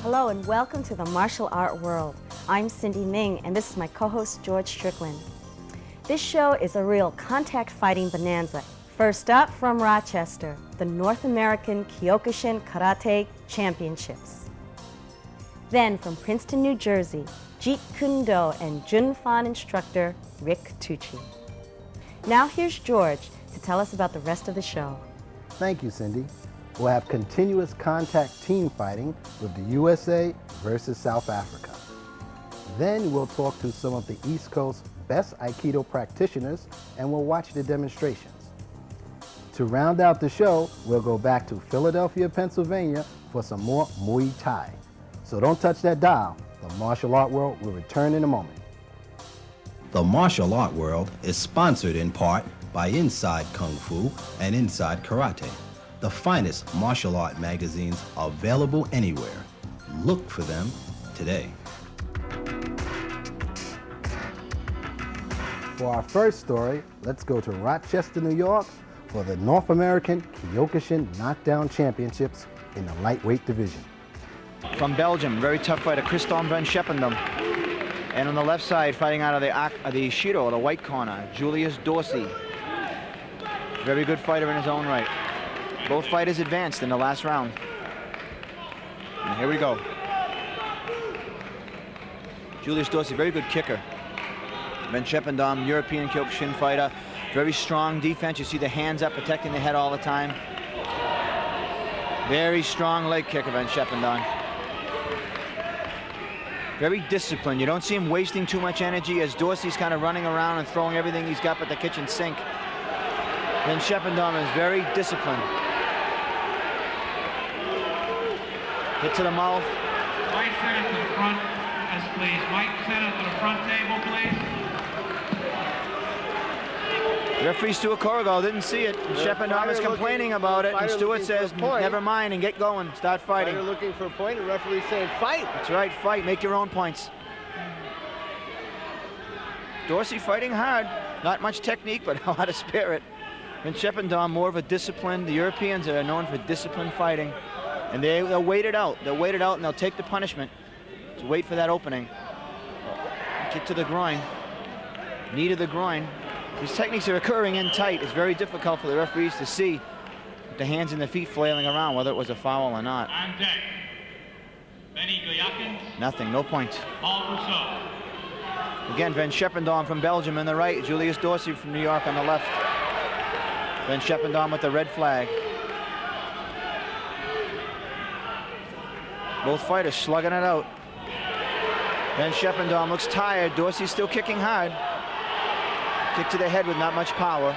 Hello and welcome to the martial art world. I'm Cindy Ming and this is my co-host George Strickland. This show is a real contact fighting bonanza. First up from Rochester, the North American Kyokushin Karate Championships. Then from Princeton, New Jersey, Jeet and Jun Fan instructor Rick Tucci. Now here's George to tell us about the rest of the show. Thank you, Cindy. We'll have continuous contact team fighting with the USA versus South Africa. Then we'll talk to some of the East Coast's best Aikido practitioners and we'll watch the demonstrations. To round out the show, we'll go back to Philadelphia, Pennsylvania for some more Muay Thai. So don't touch that dial. The martial art world will return in a moment. The martial art world is sponsored in part by Inside Kung Fu and Inside Karate. The finest martial art magazines available anywhere. Look for them today. For our first story, let's go to Rochester, New York for the North American Kyokushin Knockdown Championships in the lightweight division. From Belgium, very tough fighter, Christophe van Scheppendam. And on the left side, fighting out of the Shido, the white corner, Julius Dorsey. Very good fighter in his own right. Both fighters advanced in the last round. And here we go. Julius Dorsey, very good kicker. Van Scheppendam, European Kyokushin fighter. Very strong defense. You see the hands up, protecting the head all the time. Very strong leg kicker, Van Scheppendam. Very disciplined. You don't see him wasting too much energy as Dorsey's kind of running around and throwing everything he's got but the kitchen sink. Van Scheppendam is very disciplined. Hit to the mouth. White center to the front, yes, please. White center to the front table, please. The referee Stuart Corrigal didn't see it. Scheppendam is complaining about it, and Stuart says, never mind, and get going, start fighting. Fighter looking for a point, and referee saying, fight. That's right, fight, make your own points. Dorsey fighting hard. Not much technique, but a lot of spirit. And Scheppendam, more of a disciplined. The Europeans are known for disciplined fighting. And they'll wait it out. They'll wait it out and they'll take the punishment. To wait for that opening. Kick to the groin. Knee to the groin. These techniques are occurring in tight. It's very difficult for the referees to see with the hands and the feet flailing around whether it was a foul or not. On deck, Benny Goyakins. Nothing, no points. Paul Rousseau. Again, Van Scheppendam from Belgium on the right. Julius Dorsey from New York on the left. Van Scheppendam with the red flag. Both fighters slugging it out. Van Scheppendam looks tired. Dorsey's still kicking hard. Kick to the head with not much power.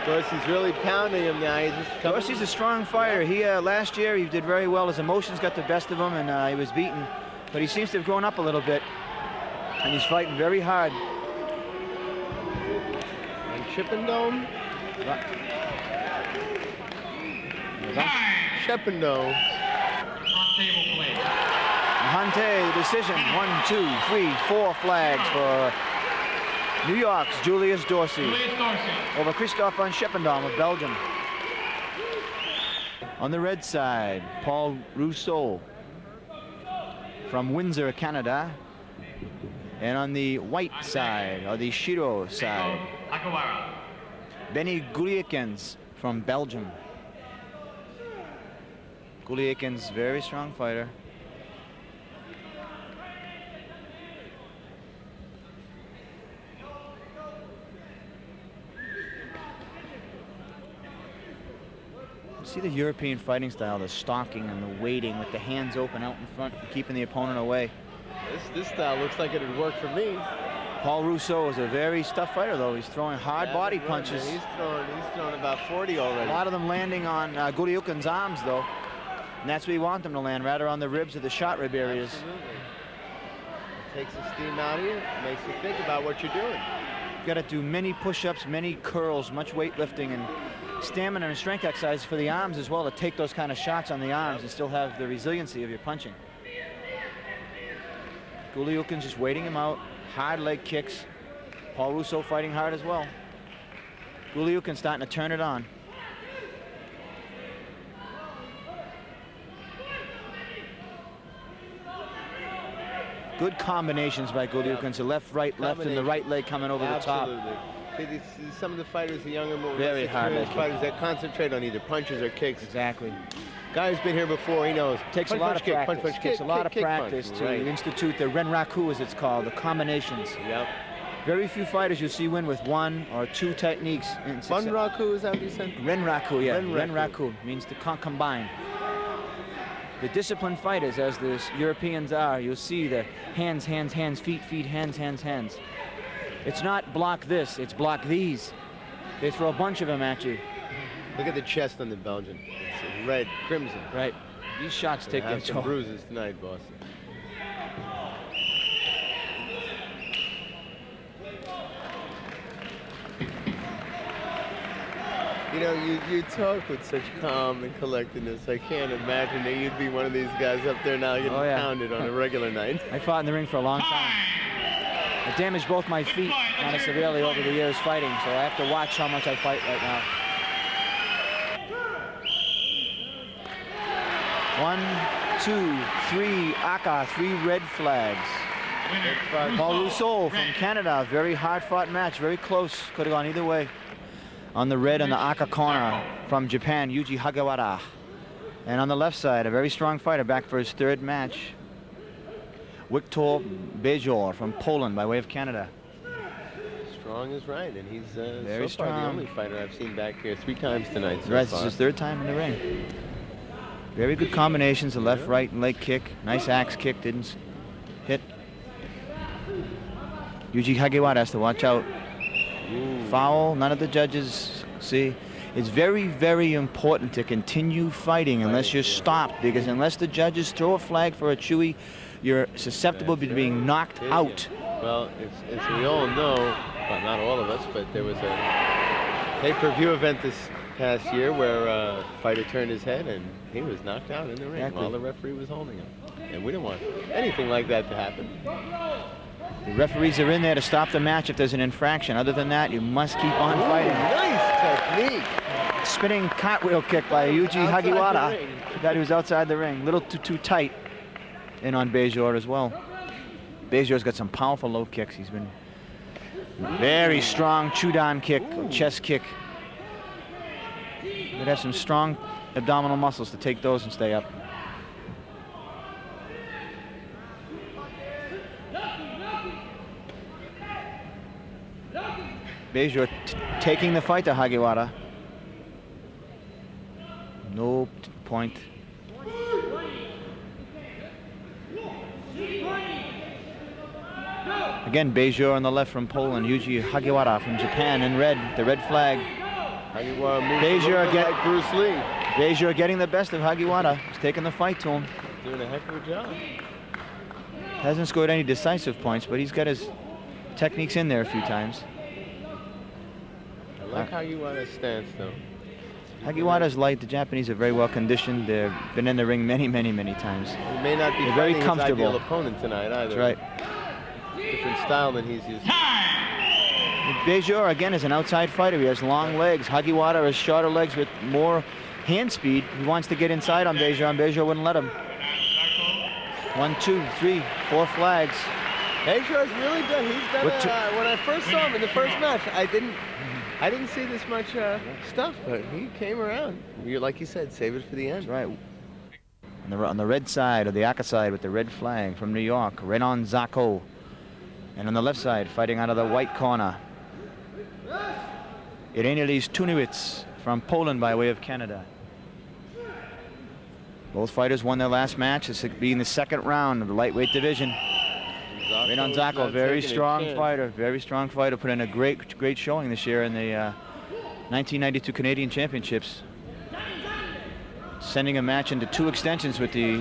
Dorsey's really pounding him now. Dorsey's a strong fighter. He last year he did very well. His emotions got the best of him, and he was beaten. But he seems to have grown up a little bit, and he's fighting very hard. And Scheppendam. Scheppendam. Front table, please. Hante, the decision. 1, 2, 3, 4 flags for New York's Julius Dorsey. Julius Dorsey. Over Christophe van Scheppendam of Belgium. On the red side, Paul Rousseau from Windsor, Canada. And on the white side, or the Shiro side, Akawara. Benny Goyakins from Belgium. Goyakins, very strong fighter. See the European fighting style, the stalking and the waiting with the hands open out in front, keeping the opponent away. This style looks like it would work for me. Paul Rousseau is a very tough fighter, though. He's throwing hard body punches. He's throwing about 40 already. A lot of them landing on Goryukin's arms, though. And that's where you want them to land, rather on the ribs or the shot rib areas. Absolutely. It takes the steam out of you, makes you think about what you're doing. You've got to do many push-ups, many curls, much weightlifting, and stamina and strength exercises for the arms as well to take those kind of shots on the arms and still have the resiliency of your punching. Goryukin's just waiting him out. Hard leg kicks. Paul Rousseau fighting hard as well. Goryukin starting to turn it on. Good combinations by Golyukins. The left, right, left, and the right leg coming over the top. Absolutely. Some of the fighters, the younger, more Very hard fighters that concentrate on either punches or kicks. Exactly. Guy who's been here before, he knows. Takes a lot of practice. Takes a lot of practice to institute the renraku, as it's called, the combinations. Yep. Very few fighters you see win with 1 or 2 techniques. Renraku, is that what you said? Renraku, yeah. Renraku means to combine. The disciplined fighters, as the Europeans are, you'll see the hands, hands, hands, feet, feet, hands, hands, hands. It's not block this, it's block these. They throw a bunch of them at you. Look at the chest on the Belgian. It's red, crimson. Right. These shots take their some bruises tonight, boss. You know, you talk with such calm and collectedness. I can't imagine that you'd be one of these guys up there now getting pounded on a regular night. I fought in the ring for a long time. I damaged both my feet kind of severely over the years fighting, so I have to watch how much I fight right now. 1, 2, 3, Aka, 3 red flags. Paul Rousseau from Canada, very hard-fought match, very close, could have gone either way. On the red on the Aka corner from Japan, Yuji Hagawara. And on the left side, a very strong fighter back for his 3rd match, Wiktor Bejor from Poland by way of Canada. Strong is right, and he's very so far strong. the only fighter I've seen back here 3 times tonight. So right, far. this is his 3rd time in the ring. Very good combinations, the left, right, and leg kick. Nice axe kick, didn't hit. Yuji Hagawara has to watch out. Ooh. Foul, none of the judges see. It's very, very important to continue fighting unless you're stopped, because unless the judges throw a flag for a chewy, you're susceptible to being knocked out. Well, as we all know, well, not all of us, but there was a pay-per-view event this past year where a fighter turned his head and he was knocked out in the ring while the referee was holding him. And we don't want anything like that to happen. The referees are in there to stop the match if there's an infraction. Other than that, you must keep on fighting. Nice technique. Spinning cartwheel kick by Yuji Hagawara. That he was outside the ring. A little too tight. In on Bejor as well. Bejor's got some powerful low kicks. He's been very strong chudan kick, chest kick. He'd have some strong abdominal muscles to take those and stay up. Bejor taking the fight to Hagawara. No point. Again, Bejor on the left from Poland, Yuji Hagawara from Japan in red, the red flag. Bejor getting the best of Hagawara. He's taking the fight to him. Doing a heck of a job. Hasn't scored any decisive points, but he's got his techniques in there a few times. I like Hagawara's stance, though. Hagawara's light. The Japanese are very well conditioned. They've been in the ring many, many, many times. He may not be very comfortable. His ideal opponent tonight either. That's right. Different style than he's used to. Bejor, again, is an outside fighter. He has long legs. Hagawara has shorter legs with more hand speed. He wants to get inside on Bejor, and Bejor wouldn't let him. 1, 2, 3, 4 flags. Bejor's really done. He's done. When I first saw him in the first match, I didn't see this much stuff, but he came around. Like you said, save it for the end. That's right. On the red side, or the Aka side, with the red flag from New York, Renan Zako. And on the left side, fighting out of the white corner, Irenelis Tuniewicz from Poland by way of Canada. Both fighters won their last match. This will be in the 2nd round of the lightweight division. Renan Zako, very strong fighter, put in a great showing this year in the 1992 Canadian Championships. Sending a match into 2 extensions with the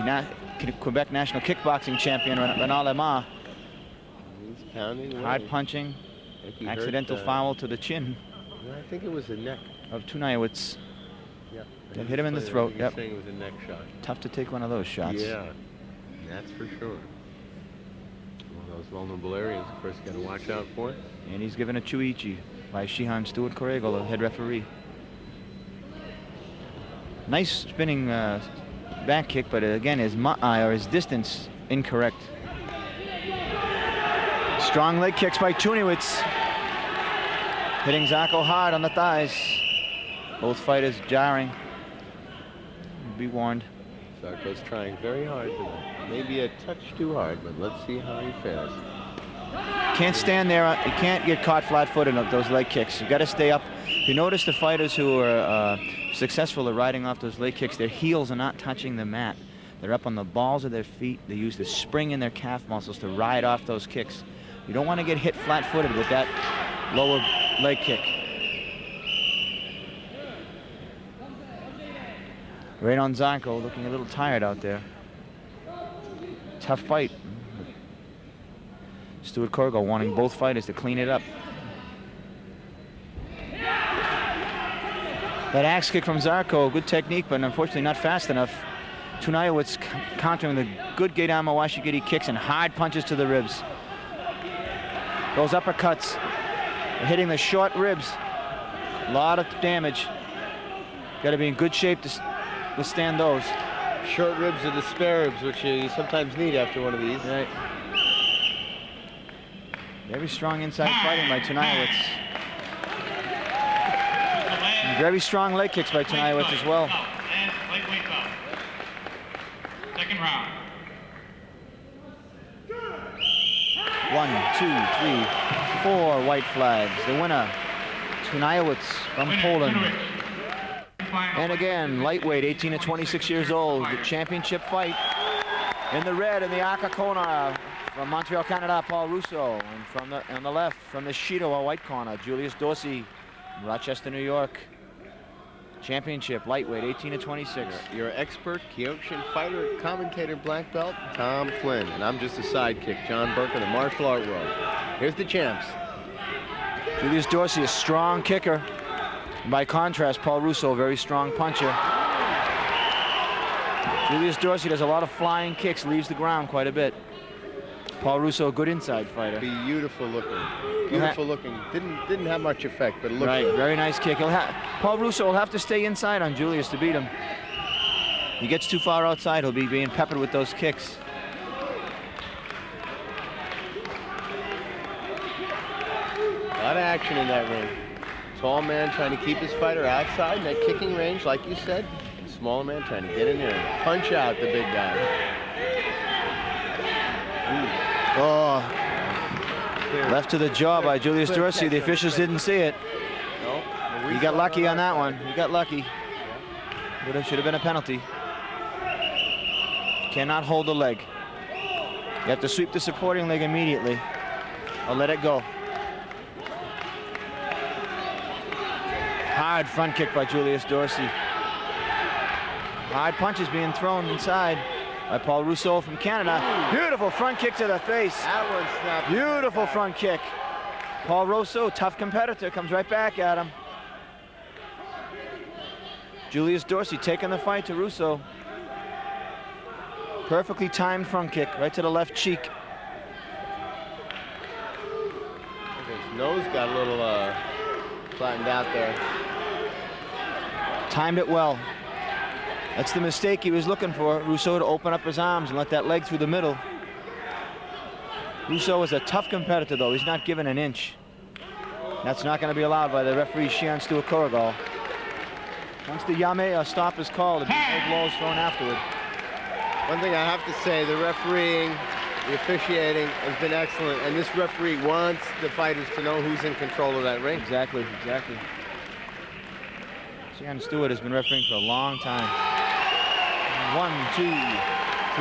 Quebec National Kickboxing Champion, Renan Lemar. He's pounding away. Hard punching, accidental foul to the chin. I think it was the neck of Tuniewicz. Yeah. That hit him in the throat. Yep. Saying it was a neck shot. Tough to take one of those shots. Yeah, that's for sure. One of those vulnerable areas, of course, you got to watch out for. And he's given a chuichi by Shihan Stuart Corrigal, the head referee. Nice spinning back kick, but again, his distance incorrect. Strong leg kicks by Tuniewicz. Hitting Zarko hard on the thighs. Both fighters jarring. Be warned. Zarko's trying very hard tonight. Maybe a touch too hard, but let's see how he fares. Can't stand there. You can't get caught flat-footed on those leg kicks. You've got to stay up. You notice the fighters who are successful at riding off those leg kicks, their heels are not touching the mat. They're up on the balls of their feet. They use the spring in their calf muscles to ride off those kicks. You don't want to get hit flat-footed with that lower leg kick. Right on Zarko, looking a little tired out there. Tough fight. Stuart Corrigal wanting both fighters to clean it up. That axe kick from Zarko, good technique, but unfortunately not fast enough. Tuniewicz countering the good Gehrman Washigiri kicks and hard punches to the ribs. Those uppercuts are hitting the short ribs. A lot of damage. Got to be in good shape to withstand those. Short ribs are the spare ribs, which you sometimes need after one of these. Right. Very strong inside fighting by Tuniewicz. Very strong leg kicks by Tuniewicz as well. Second round. 1, 2, 3, 4 white flags. The winner, Tuniewicz from Poland. And again, lightweight, 18 to 26 years old. The championship fight. In the red, in the Aka corner, from Montreal, Canada, Paul Russo. And from on the left, from the Shido, a white corner, Julius Dorsey, Rochester, New York. Championship, lightweight, 18 to 26. Your expert Kyokushin fighter, commentator, black belt, Tom Flynn. And I'm just a sidekick, John Burke of the martial art world. Here's the champs. Julius Dorsey, a strong kicker. By contrast, Paul Russo, a very strong puncher. Julius Dorsey does a lot of flying kicks, leaves the ground quite a bit. Paul Russo, a good inside fighter. Beautiful looking. Beautiful looking. Didn't have much effect, but it looked right, good. Very nice kick. Paul Russo will have to stay inside on Julius to beat him. He gets too far outside, he'll be being peppered with those kicks. A lot of action in that ring. Tall man trying to keep his fighter outside in that kicking range, like you said. And smaller man trying to get in there and punch out the big guy. Oh, left to the jaw by Julius Dorsey. The officials didn't see it. No, he got lucky on that one. He got lucky. Should have been a penalty. Cannot hold the leg. You have to sweep the supporting leg immediately or let it go. Hard front kick by Julius Dorsey. Hard punches being thrown inside by Paul Russo from Canada. Beautiful front kick to the face. That one snapped. Beautiful front kick. Paul Russo, tough competitor, comes right back at him. Julius Dorsey taking the fight to Russo. Perfectly timed front kick right to the left cheek. His nose got a little flattened out there. Timed it well. That's the mistake he was looking for. Russo to open up his arms and let that leg through the middle. Russo is a tough competitor, though. He's not given an inch. That's not going to be allowed by the referee, Shian Stuart Corrigal. Once the Yame stop is called, there'll be no blows thrown afterward. One thing I have to say, the refereeing, the officiating has been excellent, and this referee wants the fighters to know who's in control of that ring. Exactly, exactly. Shian Stewart has been refereeing for a long time. 1, 2,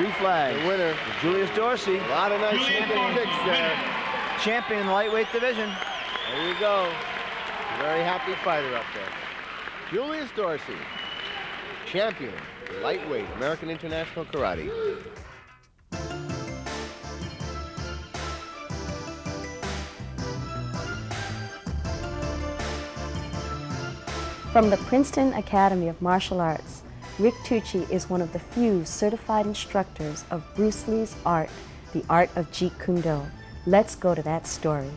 3 flags. The winner, Julius Dorsey. A lot of nice kicks there. Champion lightweight division. There you go. Very happy fighter up there. Julius Dorsey, champion, lightweight, American International Karate. From the Princeton Academy of Martial Arts, Rick Tucci is one of the few certified instructors of Bruce Lee's art, the art of Jeet Kune Do. Let's go to that story.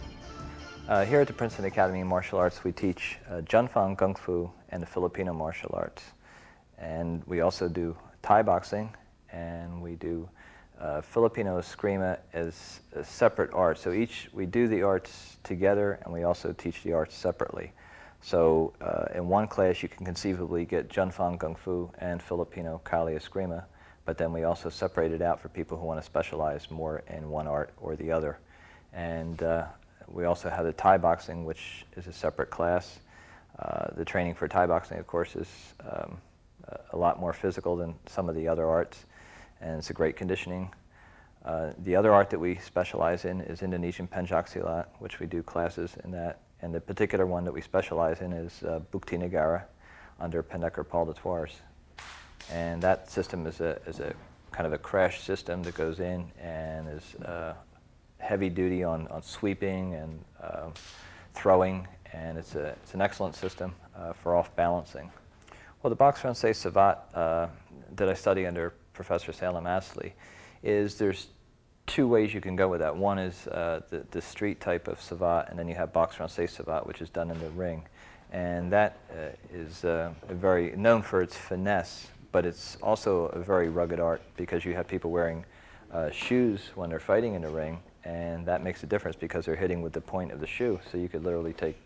Here at the Princeton Academy of Martial Arts, we teach Jun Fan Kung Fu and the Filipino martial arts. And we also do Thai boxing, and we do Filipino Eskrima is a separate art. So we do the arts together, and we also teach the arts separately. So in one class, you can conceivably get Jun Fan Kung Fu and Filipino Kali Eskrima, but then we also separate it out for people who want to specialize more in one art or the other. And we also have the Thai boxing, which is a separate class. The training for Thai boxing, of course, is a lot more physical than some of the other arts, and it's a great conditioning. The other art that we specialize in is Indonesian Pencak Silat, which we do classes in that. And the particular one that we specialize in is Bukti Negara under Pendekar Paul de Tours. And that system is a kind of a crash system that goes in and is heavy duty on sweeping and throwing, and it's an excellent system for off balancing. Well, the boxe française savate that I study under Professor Salem Astley is there's two ways you can go with that. One is the street type of savate, and then you have boxe française savate, which is done in the ring. And that is very known for its finesse, but it's also a very rugged art because you have people wearing shoes when they're fighting in the ring, and that makes a difference because they're hitting with the point of the shoe. So you could literally take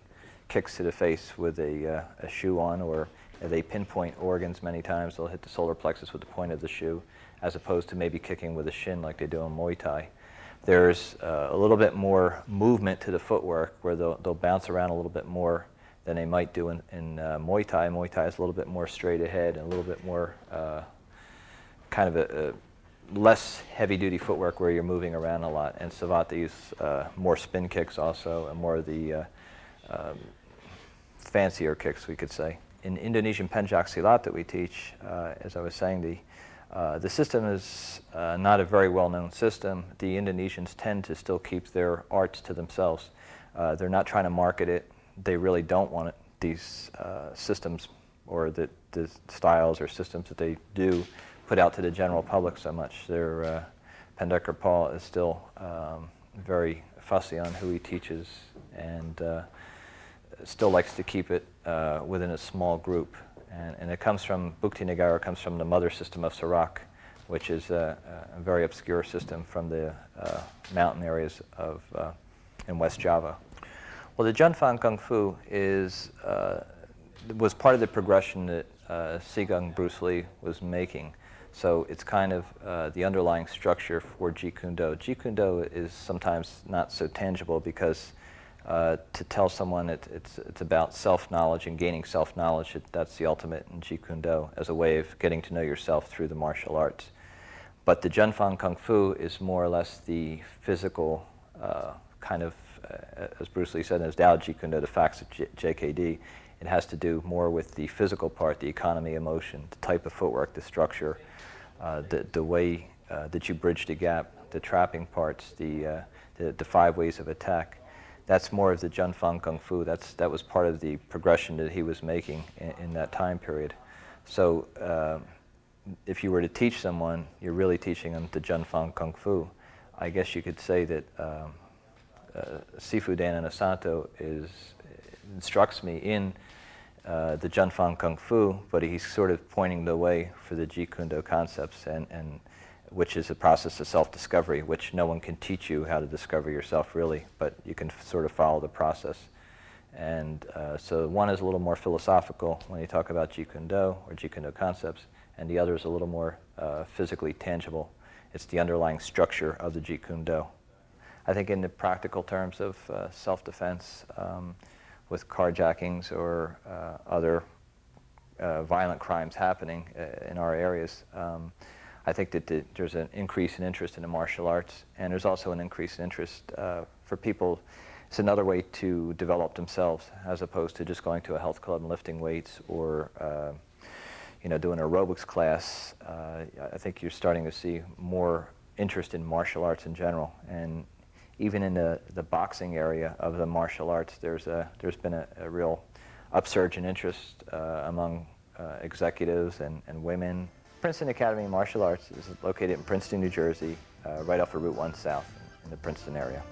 kicks to the face with a shoe on, or they pinpoint organs many times. They'll hit the solar plexus with the point of the shoe, as opposed to maybe kicking with a shin like they do in Muay Thai. There's a little bit more movement to the footwork where they'll bounce around a little bit more than they might do in Muay Thai. Muay Thai is a little bit more straight ahead and a little bit more kind of a less heavy-duty footwork where you're moving around a lot. And savate, they use more spin kicks also, and more of the fancier kicks, we could say. In Indonesian Pencak Silat that we teach, as I was saying, the system is not a very well-known system. The Indonesians tend to still keep their arts to themselves. They're not trying to market it. They really don't want it, these systems or the styles or systems that they do put out to the general public so much. Their Pendekar Paul is still very fussy on who he teaches, and still likes to keep it within a small group. And it comes from, Bukti Negara comes from the mother system of Sarak, which is a very obscure system from the mountain areas of in West Java. Well, the Jun Fan Kung Fu was part of the progression that Sigung Bruce Lee was making. So it's kind of the underlying structure for Jeet Kune Do. Jeet Kune Do is sometimes not so tangible because to tell someone it's about self-knowledge and gaining self-knowledge, that's the ultimate in Jeet Kune Do as a way of getting to know yourself through the martial arts. But the Jun Fan Kung Fu is more or less the physical kind of, as Bruce Lee said in his Tao Jeet Kune Do, the facts of JKD. It has to do more with the physical part, the economy of motion, the type of footwork, the structure, the way that you bridge the gap, the trapping parts, the 5 ways of attack. That's more of the Jun Fan Kung Fu. That was part of the progression that he was making in that time period. So if you were to teach someone, you're really teaching them the Jun Fan Kung Fu. I guess you could say that Sifu Dan Inosanto instructs me in the Jun Fan Kung Fu, but he's sort of pointing the way for the Jeet Kune Do concepts, and which is a process of self-discovery, which no one can teach you how to discover yourself really, but you can sort of follow the process. And so one is a little more philosophical when you talk about Jeet Kune Do or Jeet Kune Do concepts, and the other is a little more physically tangible. It's the underlying structure of the Jeet Kune Do. I think in the practical terms of self-defense, with carjackings or other violent crimes happening in our areas, I think that there's an increase in interest in the martial arts, and there's also an increase in interest for people. It's another way to develop themselves as opposed to just going to a health club and lifting weights or doing an aerobics class. I think you're starting to see more interest in martial arts in general, and even in the boxing area of the martial arts, there's been a real upsurge in interest among executives and women. Princeton Academy of Martial Arts is located in Princeton, New Jersey, right off of Route 1 South in the Princeton area.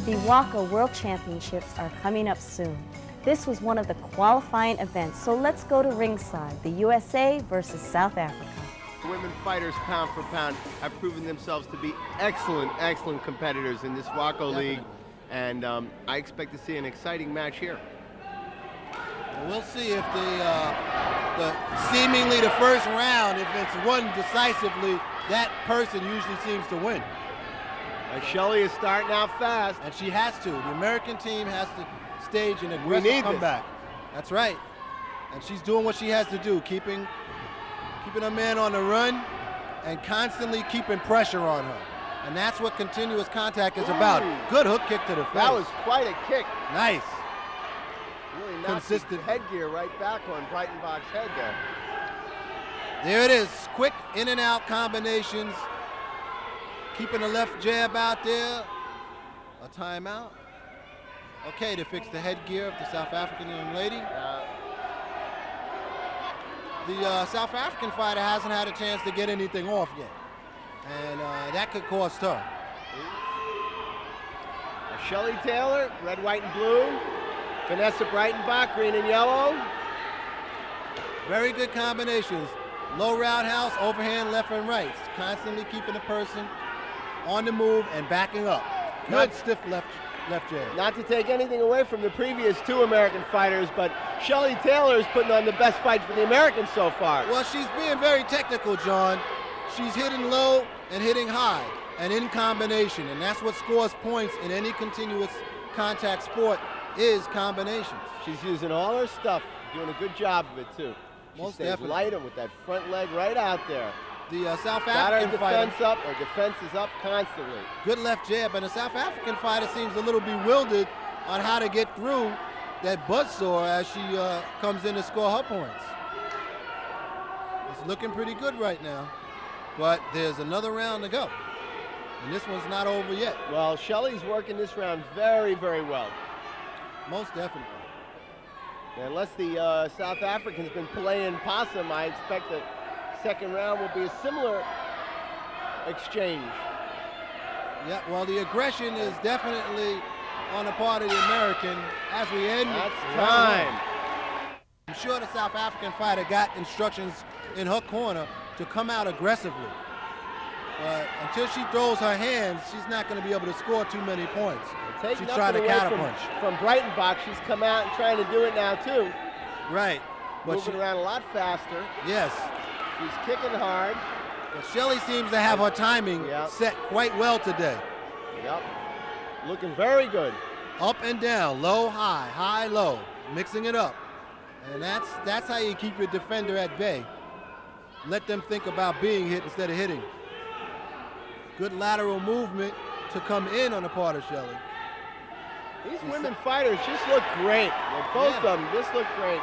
The WAKO World Championships are coming up soon. This was one of the qualifying events, so let's go to ringside, the USA versus South Africa. The women fighters, pound for pound, have proven themselves to be excellent, excellent competitors in this WAKO league, and I expect to see an exciting match here. Well, we'll see if seemingly the first round, if it's won decisively, that person usually seems to win. Shelly is starting out fast. And she has to. The American team has to stage an aggressive comeback. That's right. And she's doing what she has to do, keeping her man on the run and constantly keeping pressure on her. And that's what continuous contact is about. Good hook kick to the face. That was quite a kick. Nice. Really knocked consistent headgear right back on Breitenbach's head there. There it is. Quick in and out combinations. Keeping the left jab out there. A timeout. Okay, to fix the headgear of the South African young lady. The South African fighter hasn't had a chance to get anything off yet. And that could cost her. Shelly Taylor, red, white, and blue. Vanessa Breitenbach, green and yellow. Very good combinations. Low roundhouse, overhand, left and right. Constantly keeping the person on the move and backing up. Good stiff left jab. Not to take anything away from the previous two American fighters, but Shelly Taylor is putting on the best fight for the Americans so far. Well, she's being very technical, John. She's hitting low and hitting high and in combination, and that's what scores points in any continuous contact sport is combinations. She's using all her stuff, doing a good job of it too. She Most stays definitely. light with that front leg right out there. The South Got African her fighter, defense up, her defense is up constantly. good left jab, and the South African fighter seems a little bewildered on how to get through that buzzsaw as she comes in to score her points. It's looking pretty good right now, but there's another round to go, and this one's not over yet. Well, Shelly's working this round very, very well. Most definitely. Unless the South African's been playing possum, I expect that second round will be a similar exchange. Yeah, well, the aggression is definitely on the part of the American as we end. That's time. I'm sure the South African fighter got instructions in her corner to come out aggressively. But until she throws her hands, she's not going to be able to score too many points. She's trying to counterpunch. From Breitenbach, she's come out and trying to do it now too. Right. But Moving around a lot faster. Yes. She's kicking hard. But Shelly seems to have her timing set quite well today. Yep. Looking very good. Up and down, low, high, high, low, mixing it up. And that's how you keep your defender at bay. Let them think about being hit instead of hitting. Good lateral movement to come in on the part of Shelly. These women fighters just look great. Both of them just look great.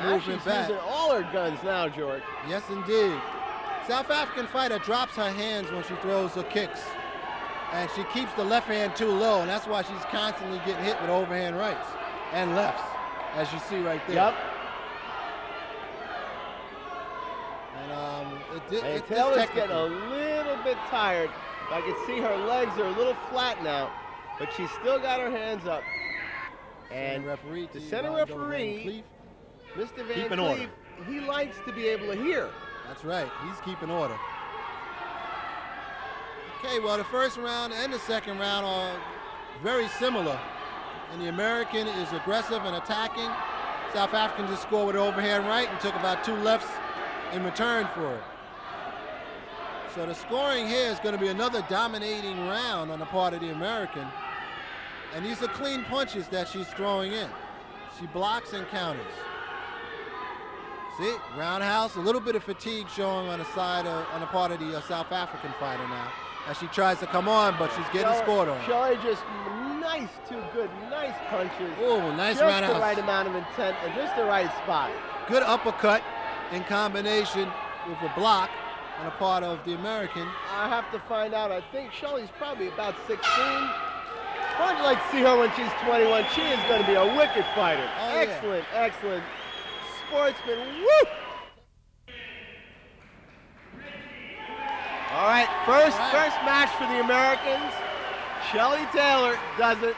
Moving she's back. using all her guns now, George. Yes, indeed. South African fighter drops her hands when she throws her kicks. And she keeps the left hand too low, and that's why she's constantly getting hit with overhand rights and lefts, as you see right there. Yep. And Taylor's getting a little bit tired. I can see her legs are a little flat now, but she's still got her hands up. And the center referee, Mr. Van Cleef, he likes to be able to hear. That's right. He's keeping order. Okay, well, the first round and the second round are very similar. And the American is aggressive and attacking. South African just scored with an overhand right and took about 2 lefts in return for it. So the scoring here is going to be another dominating round on the part of the American. And these are clean punches that she's throwing in. She blocks and counters. See, roundhouse, a little bit of fatigue showing on the side on the part of the South African fighter now, as she tries to come on, but she's getting scored on. Shelly just nice, 2 good, nice punches. Oh, nice just roundhouse. Just the right amount of intent and just the right spot. Good uppercut in combination with a block on the part of the American. I have to find out. I think Shelly's probably about 16. I'd like to see her when she's 21. She is going to be a wicked fighter. Oh, excellent, excellent sportsman. Woo! All right, first match for the Americans. Shelly Taylor does it.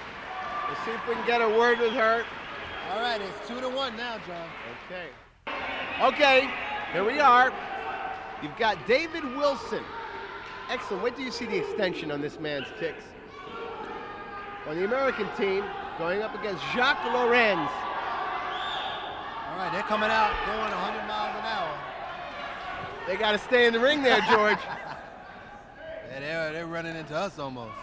We'll see if we can get a word with her. All right, it's 2-1 now, John. Okay. Okay, here we are. You've got David Wilson. Excellent. Wait till you see the extension on this man's kicks. On the American team, going up against Jacques Lorenz. All right, they're coming out going 100 miles an hour. They got to stay in the ring there, George. Yeah, they're running into us almost.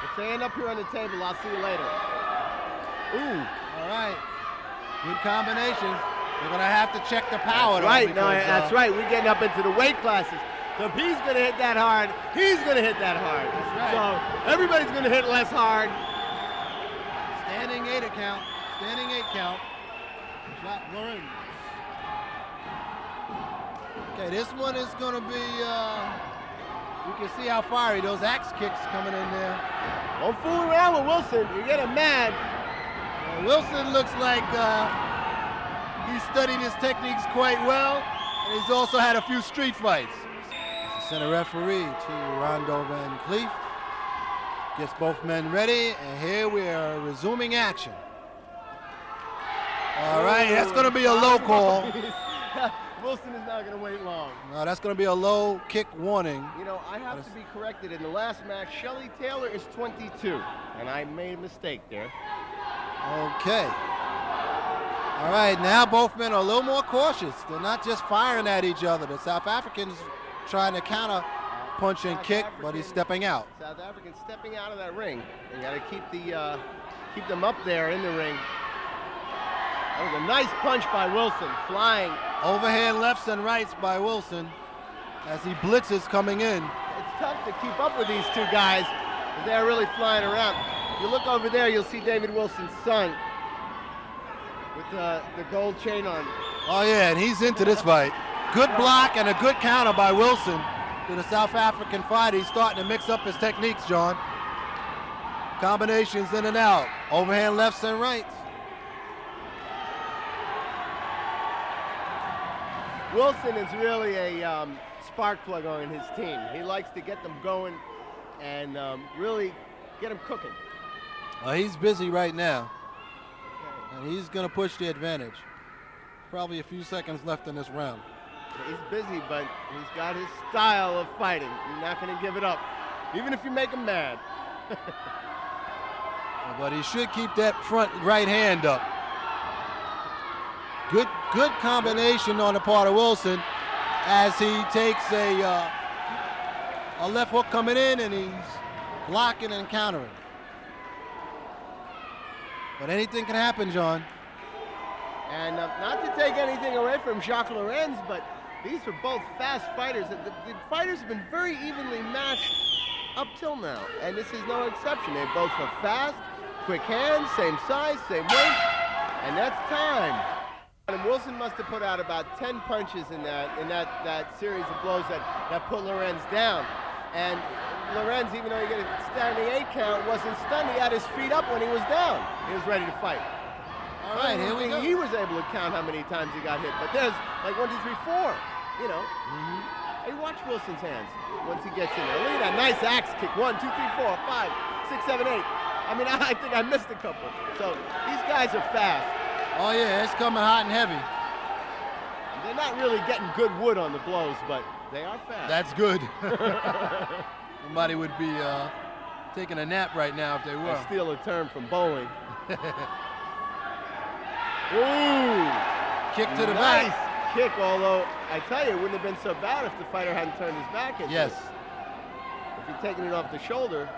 If they end up here on the table, I'll see you later. Ooh. All right. Good combinations. They're going to have to check the power. That's right. No, that's right. We're getting up into the weight classes. So if he's going to hit that hard, he's going to hit that hard. That's right. So everybody's going to hit less hard. Standing 8 count. Standing 8 count. Shot Lorenz. Okay, this one is going to be, you can see how fiery those axe kicks coming in there. Don't fool around with Wilson. You get him mad. Wilson looks like he studied his techniques quite well, and he's also had a few street fights. The center referee, T. Rondo Van Cleef, gets both men ready, and here we are resuming action. All right, that's going to be a low call. Wilson is not going to wait long. No, that's going to be a low kick warning. You know, I have to be corrected. In the last match, Shelley Taylor is 22, and I made a mistake there. Okay. All right, now both men are a little more cautious. They're not just firing at each other. The South African's trying to counter punch and kick, but he's stepping out. South African stepping out of that ring. They got to keep them up there in the ring. That was a nice punch by Wilson, flying. Overhand lefts and rights by Wilson as he blitzes coming in. It's tough to keep up with these two guys. They're really flying around. You look over there, you'll see David Wilson's son with the gold chain on. Oh yeah, and he's into this fight. Good block and a good counter by Wilson to the South African fighter. He's starting to mix up his techniques, John. Combinations in and out. Overhand lefts and rights. Wilson is really a spark plug on his team. He likes to get them going and really get them cooking. He's busy right now, and he's going to push the advantage. Probably a few seconds left in this round. He's busy, but he's got his style of fighting. He's not going to give it up, even if you make him mad. But he should keep that front right hand up. Good combination on the part of Wilson as he takes a left hook coming in, and he's blocking and countering. But anything can happen, John. And not to take anything away from Jacques Lorenz, but these are both fast fighters. The fighters have been very evenly matched up till now, and this is no exception. They both are fast, quick hands, same size, same weight, and that's time. And Wilson must have put out about 10 punches in that series of blows that put Lorenz down. And Lorenz, even though he got a standing 8 count, wasn't stunned. He had his feet up when he was down. He was ready to fight. All right, here we go. He was able to count how many times he got hit. But there's like 1, 2, 3, 4, you know. Hey, watch Wilson's hands once he gets in there. Look at that nice axe kick. 1, 2, 3, 4, 5, 6, 7, 8. I mean, I think I missed a couple. So these guys are fast. Oh yeah, it's coming hot and heavy. They're not really getting good wood on the blows, but they are fast. That's good. Somebody would be taking a nap right now if they were. I steal a term from bowling. Ooh! Kick to the nice back. Kick, although I tell you, it wouldn't have been so bad if the fighter hadn't turned his back into it. If he'd taken it off the shoulder.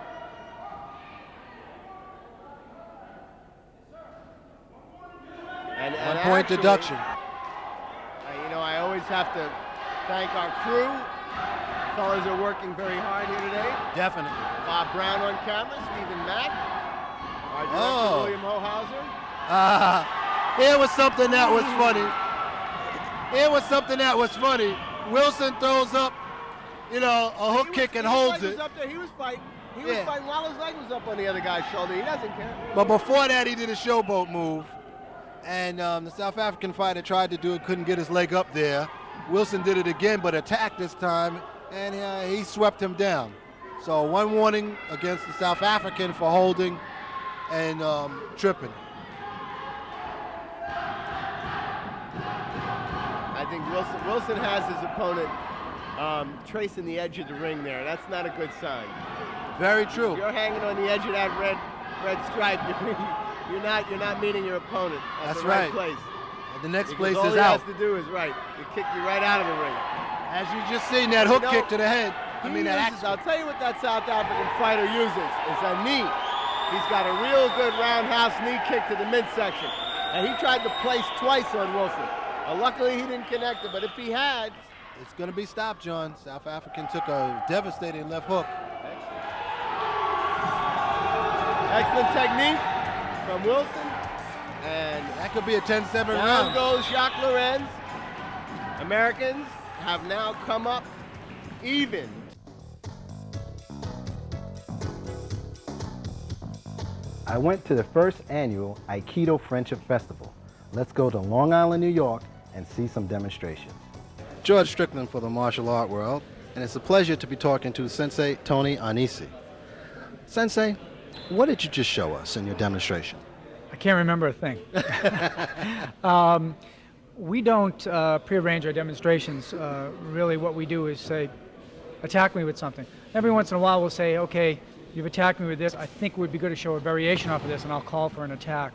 And 1 point deduction. You know, I always have to thank our crew. Fellas are working very hard here today. Definitely. Bob Brown on camera, Stephen Mack, our director William Hohauser. Here was something that was funny. Wilson throws up, you know, a hook kick and holds it. Up there. He was fighting. He was fighting while his leg was up on the other guy's shoulder. He doesn't care. But before that, he did a showboat move. And the South African fighter tried to do it, couldn't get his leg up there. Wilson did it again, but attacked this time, and he swept him down. So 1 warning against the South African for holding and tripping. I think Wilson has his opponent tracing the edge of the ring there. That's not a good sign. Very true. If you're hanging on the edge of that red stripe, you're not meeting your opponent at the right place. And the next because place all is he out. has to do is you kick you right out of the ring. As you just seen that hook kick to the head. I'll tell you what that South African fighter uses is a knee. He's got a real good roundhouse knee kick to the midsection. And he tried to place twice on Wilson. Luckily he didn't connect it, but if he had, it's going to be stopped, John. South African took a devastating left hook. Excellent technique from Wilson. And that could be a 10-7 round. Down goes Jacques Lorenz. Americans have now come up even. I went to the first annual Aikido Friendship Festival. Let's go to Long Island, New York and see some demonstrations. George Strickland for the martial art world, and it's a pleasure to be talking to Sensei Tony Annesi. Sensei, what did you just show us in your demonstration? I can't remember a thing. We don't prearrange our demonstrations. Really what we do is say, attack me with something. Every once in a while we'll say, okay, you've attacked me with this, I think it would be good to show a variation off of this, and I'll call for an attack.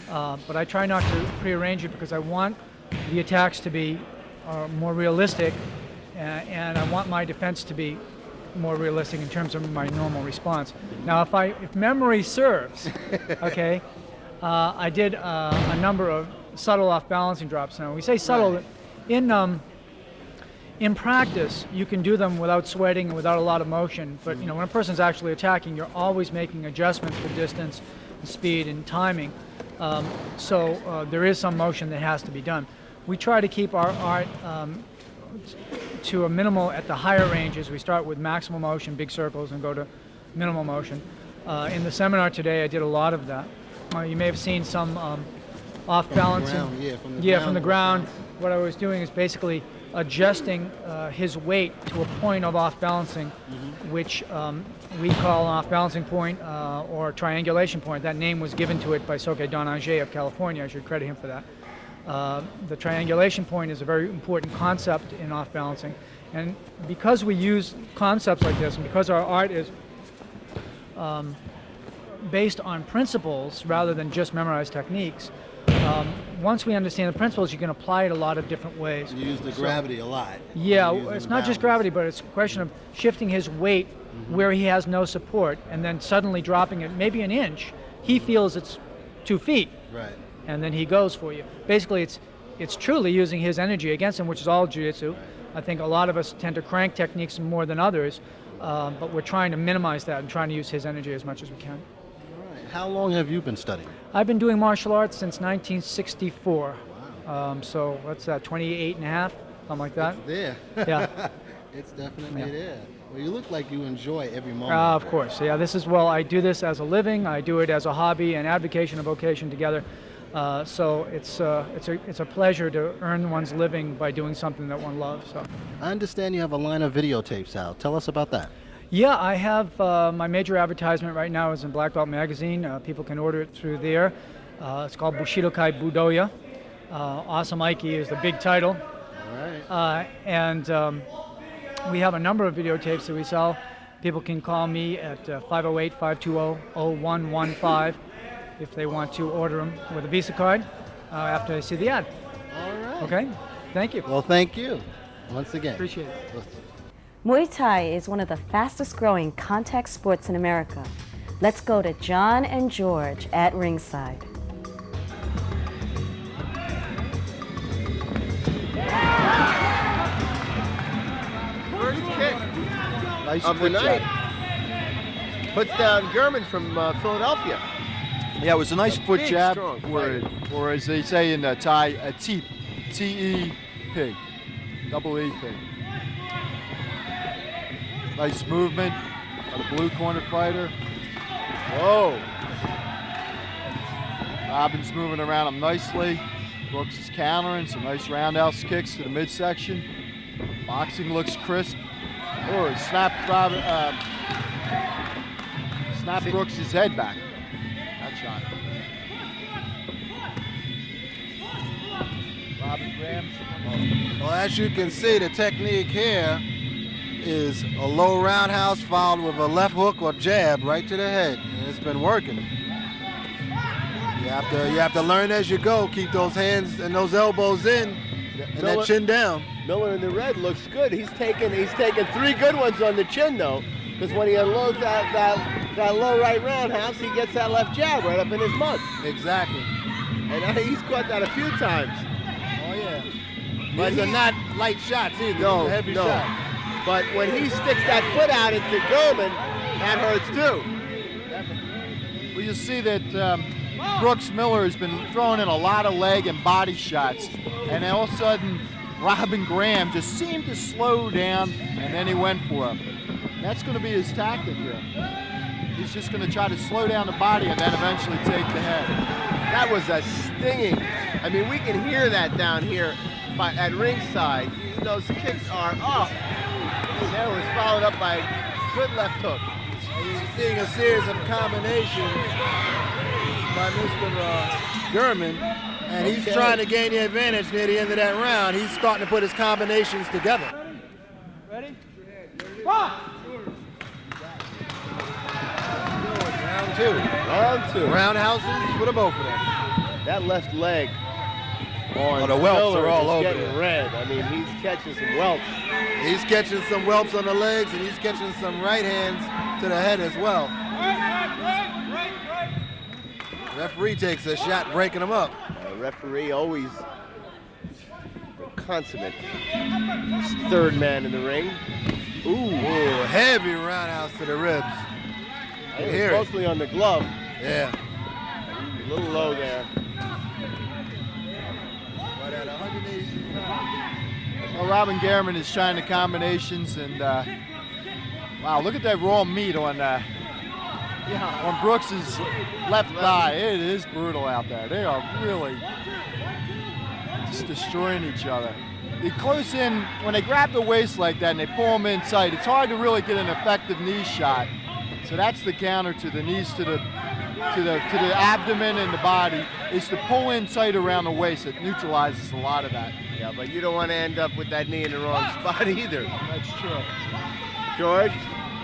But I try not to prearrange it because I want the attacks to be more realistic, and I want my defense to be more realistic in terms of my normal response. Now, if memory serves, okay, I did a number of subtle off-balancing drops. Now, when we say subtle, in practice, you can do them without sweating and without a lot of motion, but when a person's actually attacking, you're always making adjustments for distance, and speed, and timing. So there is some motion that has to be done. We try to keep our art to a minimal at the higher ranges. We start with maximal motion, big circles, and go to minimal motion. In the seminar today, I did a lot of that. You may have seen some off-balancing. From the ground. What I was doing is basically adjusting his weight to a point of off-balancing, which we call an off-balancing point or triangulation point. That name was given to it by Soke Donanger of California. I should credit him for that. The triangulation point is a very important concept in off-balancing. And because we use concepts like this, and because our art is based on principles rather than just memorized techniques, once we understand the principles, you can apply it a lot of different ways. You use the gravity a lot. Yeah, it's not just gravity, but it's a question of shifting his weight where he has no support, and then suddenly dropping it maybe an inch. He feels it's 2 feet. Right. And then he goes for you. Basically, it's truly using his energy against him, which is all jiu-jitsu. Right. I think a lot of us tend to crank techniques more than others, but we're trying to minimize that and trying to use his energy as much as we can. All right. How long have you been studying? I've been doing martial arts since 1964. Wow. So what's that, 28 and a half, something like that? It's there. Yeah. It's definitely there. Well, you look like you enjoy every moment. Of course. Yeah, I do this as a living. I do it as a hobby and avocation and vocation together. So it's a pleasure to earn one's living by doing something that one loves. So. I understand you have a line of videotapes out. Tell us about that. Yeah, I have my major advertisement right now is in Black Belt Magazine. People can order it through there. It's called Bushidokai Budoya. Awesome Aiki is the big title. All right. And we have a number of videotapes that we sell. People can call me at 508-520-0115 if they want to order them with a Visa card after they see the ad. All right. Okay, thank you. Well, thank you once again. Appreciate it. Muay Thai is one of the fastest growing contact sports in America. Let's go to John and George at ringside. First kick Nice of the night. Puts down Gehrman from Philadelphia. Yeah, it was a nice foot big, jab, strong or as they say in Thai, a teep, T-E-P, double E-P. Nice movement by the blue corner fighter. Whoa. Robbins moving around him nicely. Brooks is countering, some nice roundhouse kicks to the midsection. Boxing looks crisp. Or snapped snap Brooks' head back. That shot. Robin Graham. Well, as you can see, the technique here is a low roundhouse followed with a left hook or jab right to the head. And it's been working. You have to learn as you go. Keep those hands and those elbows in and that chin down. Miller in the red looks good. He's taken 3 good ones on the chin though, because when he unloads that low right roundhouse, he gets that left jab right up in his mug. Exactly. And he's caught that a few times. Oh yeah. But these are not light shots either. No, These are heavy no. shots. But when he sticks that foot out into Gehrman, that hurts too. Well, you see that Brooks Miller has been throwing in a lot of leg and body shots, and then all of a sudden Robin Graham just seemed to slow down, and then he went for him. That's going to be his tactic here. He's just going to try to slow down the body and then eventually take the head. That was a stinging. I mean, we can hear that down here at ringside. Those kicks are up. And that was followed up by a good left hook. And you're seeing a series of combinations by Mr. Gehrman, and he's trying to gain the advantage near the end of that round. He's starting to put his combinations together. Ready? Round two. Round two. Roundhouses for the both of them. That left leg on the whelps Miller are all is over getting it. red. I mean, he's catching some whelps. He's catching some whelps on the legs, and he's catching some right hands to the head as well. Referee takes a shot, breaking him up. Referee always the consummate third man in the ring. Ooh, heavy roundhouse to the ribs. I think it's mostly on the glove. Yeah. A little low there. But at 180 pounds. Well, Robin Gehrman is trying the combinations, and wow, look at that raw meat on Brooks's left thigh. It is brutal out there. They are really just destroying each other. They close in, when they grab the waist like that and they pull them in tight, it's hard to really get an effective knee shot. So that's the counter to the knees, to the abdomen and the body, is to pull in tight around the waist. It neutralizes a lot of that. Yeah, but you don't want to end up with that knee in the wrong spot either. That's true. George?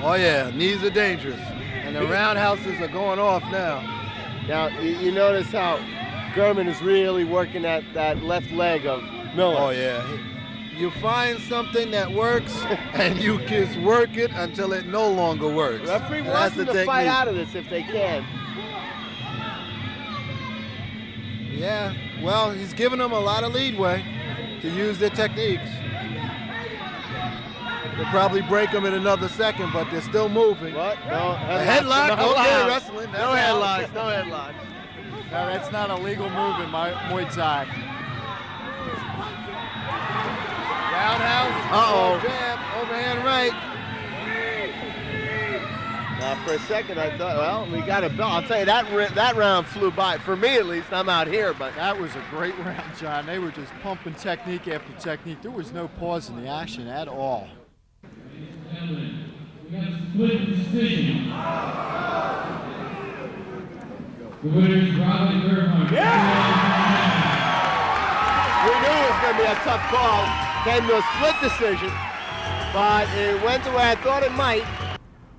Oh yeah, knees are dangerous. And the roundhouses are going off now. Now, you notice how Gehrman is really working that left leg of Miller. Oh yeah. You find something that works, and you just work it until it no longer works. Referee wants them to fight out of this if they can. Yeah, well, he's giving them a lot of leadway to use their techniques. They'll probably break them in another second, but they're still moving. What? No. Headlock? No, okay, wrestling. No headlocks. No headlocks. No, that's not a legal move in Muay Thai. Roundhouse. Uh-oh. Jab, overhand right. Now, for a second, I thought, well, we got a belt. I'll tell you, that round flew by. For me, at least, I'm out here, but That was a great round, John. They were just pumping technique after technique. There was no pause in the action at all. We got a split decision. The winner is Robin Gehrman. we knew it was going to be a tough call. Came to a split decision, but it went the way I thought it might.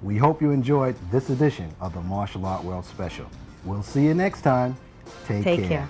We hope you enjoyed this edition of the Martial Art World Special. We'll see you next time. Take care.